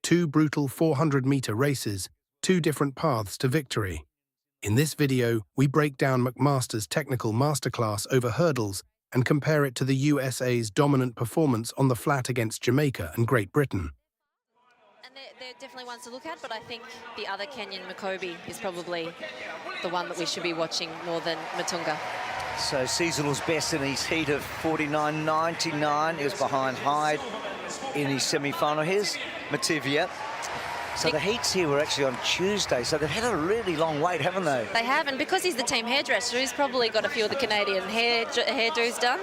2 brutal 400-meter races, 2 different paths to victory. In this video, we break down McMaster's technical masterclass over hurdles and compare it to the USA's dominant performance on the flat against Jamaica and Great Britain. And they're definitely ones to look at, but I think the other Kenyan, Makobi, is probably the one that we should be watching more than Matunga. So seasonal's best in his heat of 49.99. He was behind Hyde in his semi-final. Here's Mativia. So the heats here were actually on Tuesday, so they've had a really long wait, haven't they? They have, and because he's the team hairdresser, he's probably got a few of the Canadian hairdos done.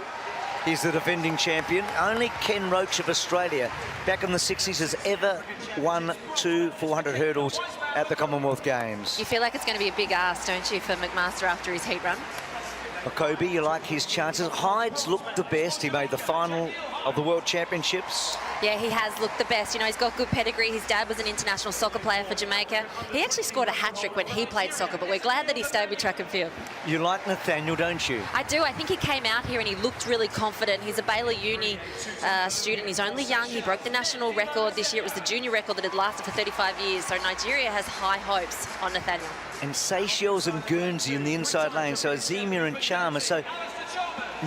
He's the defending champion. Only Ken Roach of Australia, back in the 60s, has ever won 2 400 hurdles at the Commonwealth Games. You feel like it's going to be a big ask, don't you, for McMaster after his heat run? Makobi, you like his chances. Hyde's looked the best. He made the final of the World Championships. Yeah, he has looked the best. You know, he's got good pedigree. His dad was an international soccer player for Jamaica. He actually scored a hat-trick when he played soccer, but we're glad that he stayed with track and field. You like Nathaniel, don't you? I do. I think he came out here and he looked really confident. He's a Baylor Uni student. He's only young. He broke the national record this year. It was the junior record that had lasted for 35 years. So Nigeria has high hopes on Nathaniel. And Seychelles and Guernsey in the inside lane. So Azemia and Chalmers. So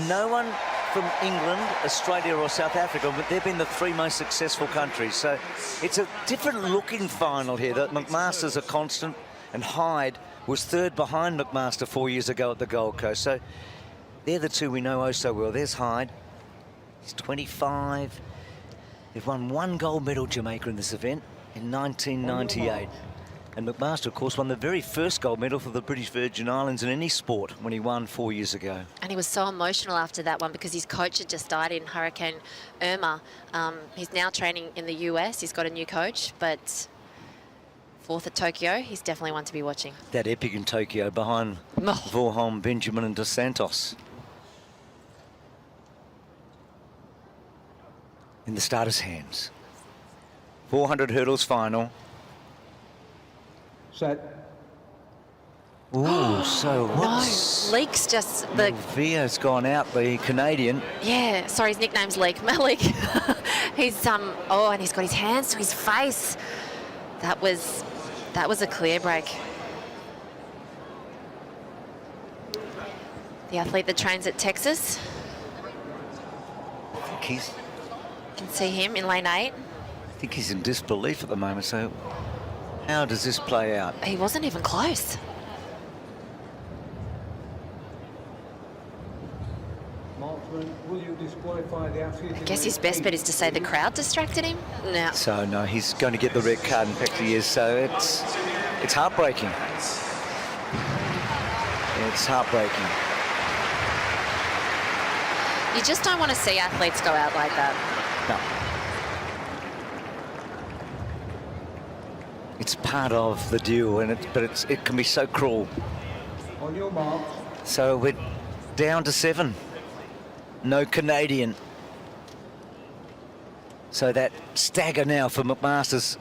no one from England, Australia or South Africa, but they've been the 3 most successful countries. So it's a different looking final here. That McMaster's a constant, and Hyde was 3rd behind McMaster 4 years ago at the Gold Coast. So they're the 2 we know oh so well. There's Hyde. He's 25. They've won 1 gold medal, Jamaica, in this event in 1998. And McMaster, of course, won the very first gold medal for the British Virgin Islands in any sport when he won 4 years ago. And he was so emotional after that one because his coach had just died in Hurricane Irma. He's now training in the US. He's got a new coach, but 4th at Tokyo, he's definitely one to be watching. That epic in Tokyo behind Vorholm, Benjamin and Dos Santos. In the starters' hands. 400 hurdles final. Set. Ooh, so what's... No, Leek's just the... Via's gone out, the Canadian. Yeah, sorry, his nickname's Leek. Malik. He's, oh, and he's got his hands to his face. That was a clear break. The athlete that trains at Texas. I think he's... You can see him in lane 8. I think he's in disbelief at the moment, so... How does this play out? He wasn't even close. Will you disqualify the athlete? I guess his best bet is to say the crowd distracted him. No. So no, he's going to get the red card. In fact, he is. So it's heartbreaking. It's heartbreaking. You just don't want to see athletes go out like that. No. It's part of the deal, but it can be so cruel. On your mark. So we're down to 7. No Canadian. So that stagger now for McMaster's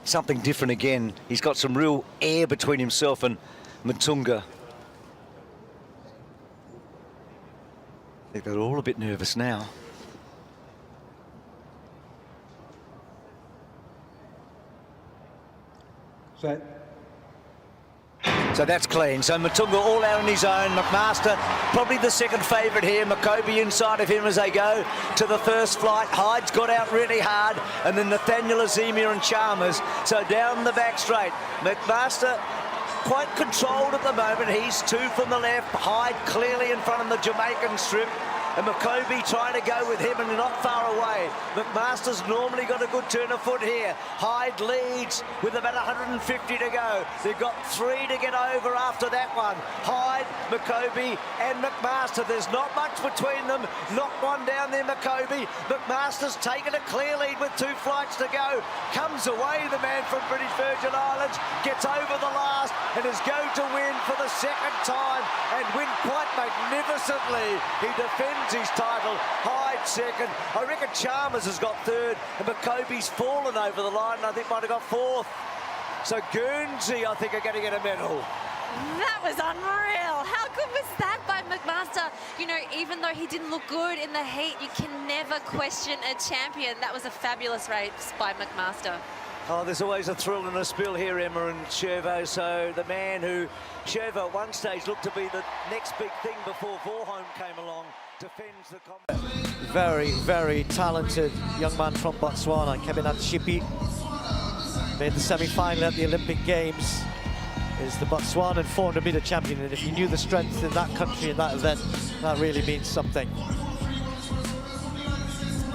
something different again. He's got some real air between himself and Matunga. I think they're all a bit nervous now. Set. So that's clean. So Matunga all out on his own. McMaster probably the second favourite here. Makobi inside of him as they go to the first flight. Hyde's got out really hard. And then Nathaniel, Azemia and Chalmers. So down the back straight. McMaster quite controlled at the moment. He's 2 from the left. Hyde clearly in front of the Jamaican strip. And Makobi trying to go with him and not far away. McMaster's normally got a good turn of foot here. Hyde leads with about 150 to go. They've got 3 to get over after that one. Hyde, Makobi and McMaster. There's not much between them. Knock one down there, Makobi. McMaster's taken a clear lead with 2 flights to go. Comes away the man from British Virgin Islands. Gets over the last and is going to win for the 2nd time and win quite magnificently. He defends his title. Hyde 2nd. I reckon Chalmers has got 3rd and Makobi's fallen over the line and I think might have got 4th. So Guernsey, I think, are going to get a medal. That was unreal. How good was that by McMaster? You know, even though he didn't look good in the heat, you can never question a champion. That was a fabulous race by McMaster. Oh, there's always a thrill and a spill here, Emma and Shervo. So the man who, Shervo at one stage looked to be the next big thing before Vorholm came along, defends the Commonwealth. Very, very talented young man from Botswana, Kevin Atshipi. Made the semi-final at the Olympic Games. Is the Botswanan 400-meter champion, and if you knew the strength in that country in that event, that really means something.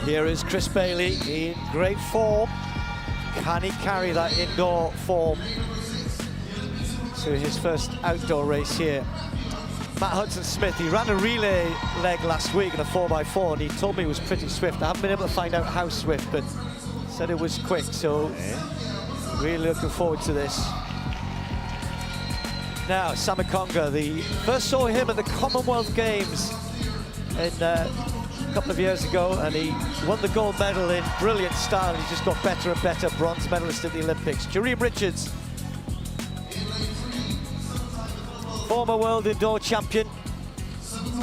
Here is Chris Bailey in great form. Can he carry that indoor form to his first outdoor race here? Matt Hudson-Smith, he ran a relay leg last week in a 4x4, and he told me he was pretty swift. I haven't been able to find out how swift, but said it was quick, so really looking forward to this. Now, Samakonga, first saw him at the Commonwealth Games in a couple of years ago, and he won the gold medal in brilliant style. He's just got better and better, bronze medalist at the Olympics. Jareem Richards, former world indoor champion,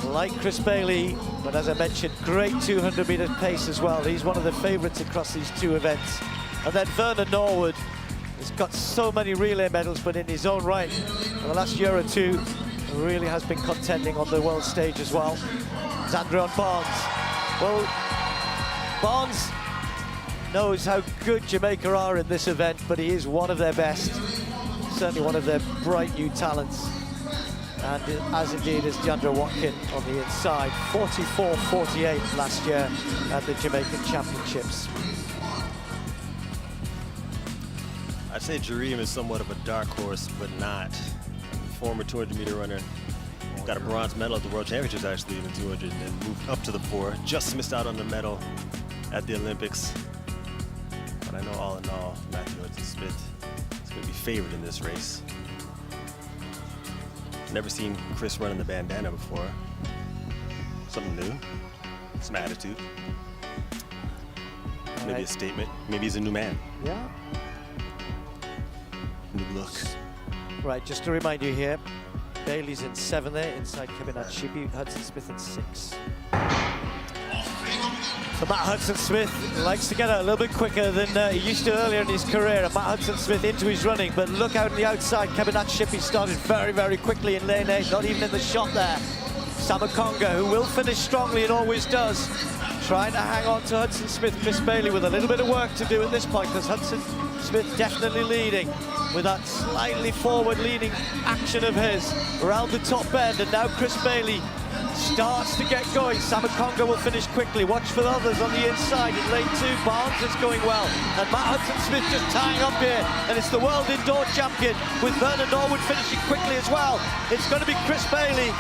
like Chris Bailey, but as I mentioned, great 200-meter pace as well. He's one of the favourites across these two events. And then Vernon Norwood has got so many relay medals, but in his own right, in the last year or two, really has been contending on the world stage as well. Zandrion Barnes. Well, Barnes knows how good Jamaica are in this event, but he is one of their best, certainly one of their bright new talents. And as indeed is Deandra Watkin on the inside, 44-48 last year at the Jamaican Championships. I'd say Jareem is somewhat of a dark horse, but not. Former 200-meter runner. Got a bronze medal at the World Championships, actually, in the 200, and moved up to the 4. Just missed out on the medal at the Olympics. But I know all in all, Matthew Hudson-Smith is going to be favored in this race. Never seen Chris run in the bandana before. Something new, some attitude. Maybe a statement. Maybe he's a new man. Yeah. New look. Right, just to remind you here, Bailey's in 7 there, inside Kevin Atshipi, Hudson-Smith in 6. So Matt Hudson-Smith likes to get out a little bit quicker than he used to earlier in his career. And Matt Hudson-Smith into his running, but look out on the outside. Kevin Atshipi started very, very quickly in lane 8, not even in the shot there. Samakonga, who will finish strongly and always does, trying to hang on to Hudson-Smith. Chris Bailey with a little bit of work to do at this point, because Hudson-Smith definitely leading with that slightly forward-leaning action of his around the top bend. And now Chris Bailey starts to get going. Samakonga will finish quickly. Watch for others on the inside in lane 2. Barnes is going well. And Matt Hudson-Smith just tying up here. And it's the world indoor champion with Vernon Norwood finishing quickly as well. It's going to be Chris Bailey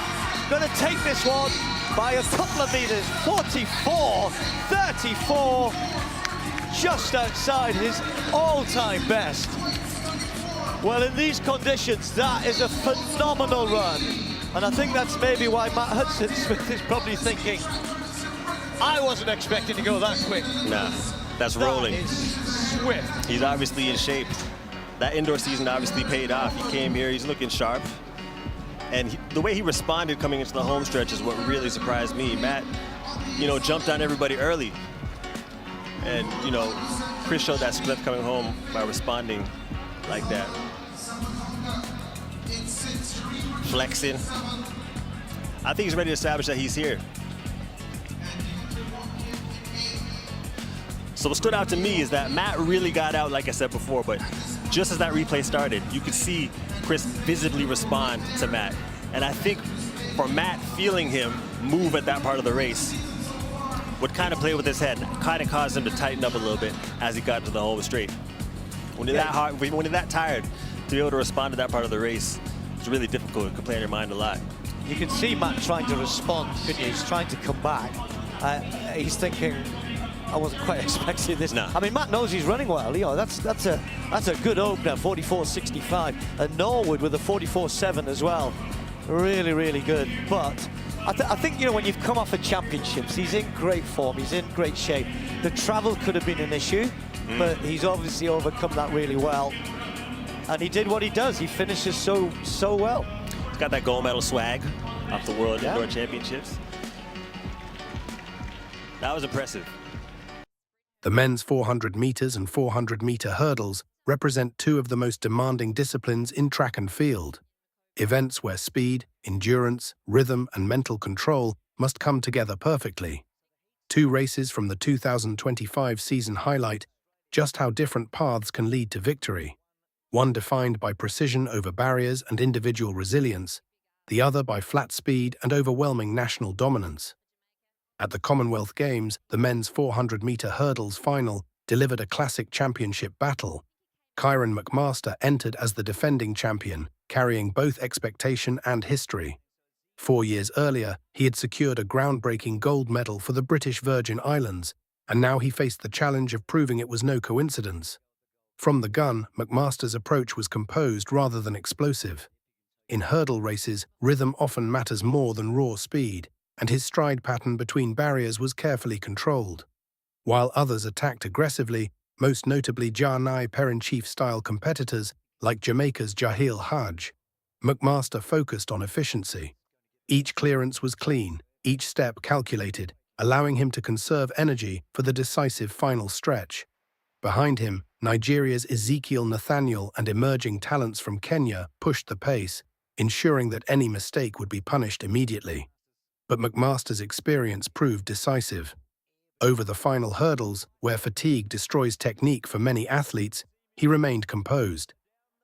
going to take this one by a couple of meters. 44-34. Just outside his all-time best. Well, in these conditions, that is a phenomenal run. And I think that's maybe why Matt Hudson-Smith is probably thinking, I wasn't expecting to go that quick. Nah, that's rolling. That is swift. He's obviously in shape. That indoor season obviously paid off. He came here, he's looking sharp. And the way he responded coming into the home stretch is what really surprised me. Matt, jumped on everybody early. And, Chris showed that strength coming home by responding like that. Flexing. I think he's ready to establish that he's here. So what stood out to me is that Matt really got out, like I said before, but just as that replay started, you could see Chris visibly respond to Matt. And I think for Matt, feeling him move at that part of the race would kind of play with his head, kind of caused him to tighten up a little bit as he got to the home straight. When you're that hard, when you're that tired, to be able to respond to that part of the race, it's really difficult. It can play on your mind a lot. You can see Matt trying to respond, couldn't you? He's trying to come back. He's thinking, I wasn't quite expecting this. No. I mean, Matt knows he's running well. That's a good opener, 44.65. And Norwood with a 44.7 as well. Really, really good. But I think, when you've come off of championships, he's in great form. He's in great shape. The travel could have been an issue, but he's obviously overcome that really well. And he did what he does. He finishes so well. He's got that gold medal swag off the World Indoor Championships. That was impressive. The men's 400 meters and 400-meter hurdles represent two of the most demanding disciplines in track and field. Events where speed, endurance, rhythm, and mental control must come together perfectly. Two races from the 2025 season highlight just how different paths can lead to victory. One defined by precision over barriers and individual resilience, the other by flat speed and overwhelming national dominance. At the Commonwealth Games, the men's 400-meter hurdles final delivered a classic championship battle. Kyron McMaster entered as the defending champion, carrying both expectation and history. 4 years earlier, he had secured a groundbreaking gold medal for the British Virgin Islands, and now he faced the challenge of proving it was no coincidence. From the gun, McMaster's approach was composed rather than explosive. In hurdle races, rhythm often matters more than raw speed, and his stride pattern between barriers was carefully controlled. While others attacked aggressively, most notably Janai Perenchief-style competitors like Jamaica's Jahil Hajj, McMaster focused on efficiency. Each clearance was clean, each step calculated, allowing him to conserve energy for the decisive final stretch. Behind him, Nigeria's Ezekiel Nathaniel and emerging talents from Kenya pushed the pace, ensuring that any mistake would be punished immediately. But McMaster's experience proved decisive. Over the final hurdles, where fatigue destroys technique for many athletes, he remained composed.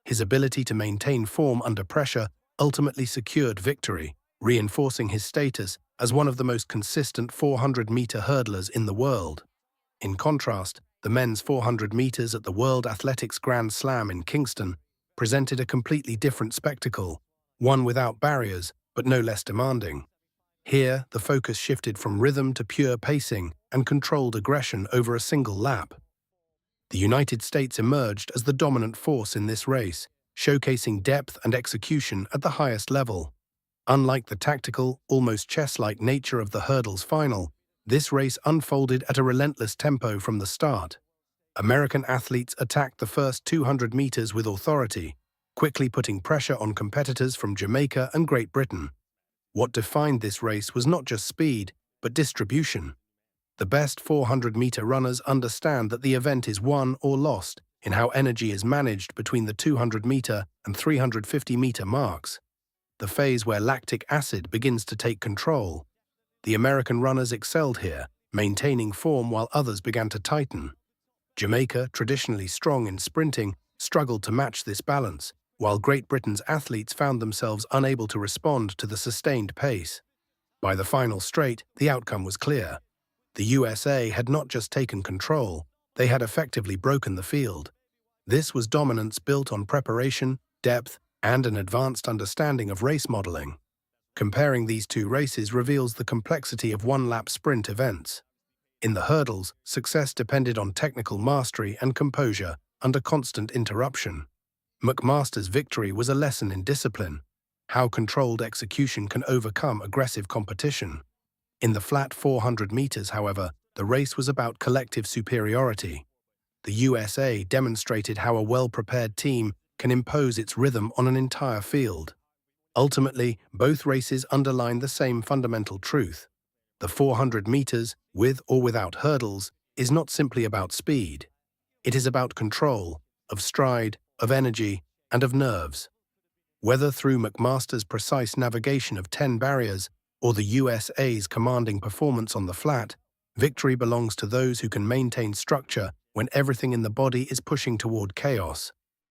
His ability to maintain form under pressure ultimately secured victory, reinforcing his status as one of the most consistent 400-meter hurdlers in the world. In contrast, the men's 400 meters at the World Athletics Grand Slam in Kingston presented a completely different spectacle, one without barriers, but no less demanding. Here, the focus shifted from rhythm to pure pacing and controlled aggression over a single lap. The United States emerged as the dominant force in this race, showcasing depth and execution at the highest level. Unlike the tactical, almost chess-like nature of the hurdles final, this race unfolded at a relentless tempo from the start. American athletes attacked the first 200 meters with authority, quickly putting pressure on competitors from Jamaica and Great Britain. What defined this race was not just speed, but distribution. The best 400-meter runners understand that the event is won or lost in how energy is managed between the 200-meter and 350-meter marks, the phase where lactic acid begins to take control. The American runners excelled here, maintaining form while others began to tighten. Jamaica, traditionally strong in sprinting, struggled to match this balance, while Great Britain's athletes found themselves unable to respond to the sustained pace. By the final straight, the outcome was clear. The USA had not just taken control, they had effectively broken the field. This was dominance built on preparation, depth, and an advanced understanding of race modeling. Comparing these two races reveals the complexity of one-lap sprint events. In the hurdles, success depended on technical mastery and composure under constant interruption. McMaster's victory was a lesson in discipline, how controlled execution can overcome aggressive competition. In the flat 400 meters, however, the race was about collective superiority. The USA demonstrated how a well-prepared team can impose its rhythm on an entire field. Ultimately, both races underline the same fundamental truth. The 400 meters, with or without hurdles, is not simply about speed. It is about control, of stride, of energy, and of nerves. Whether through McMaster's precise navigation of 10 barriers or the USA's commanding performance on the flat, victory belongs to those who can maintain structure when everything in the body is pushing toward chaos.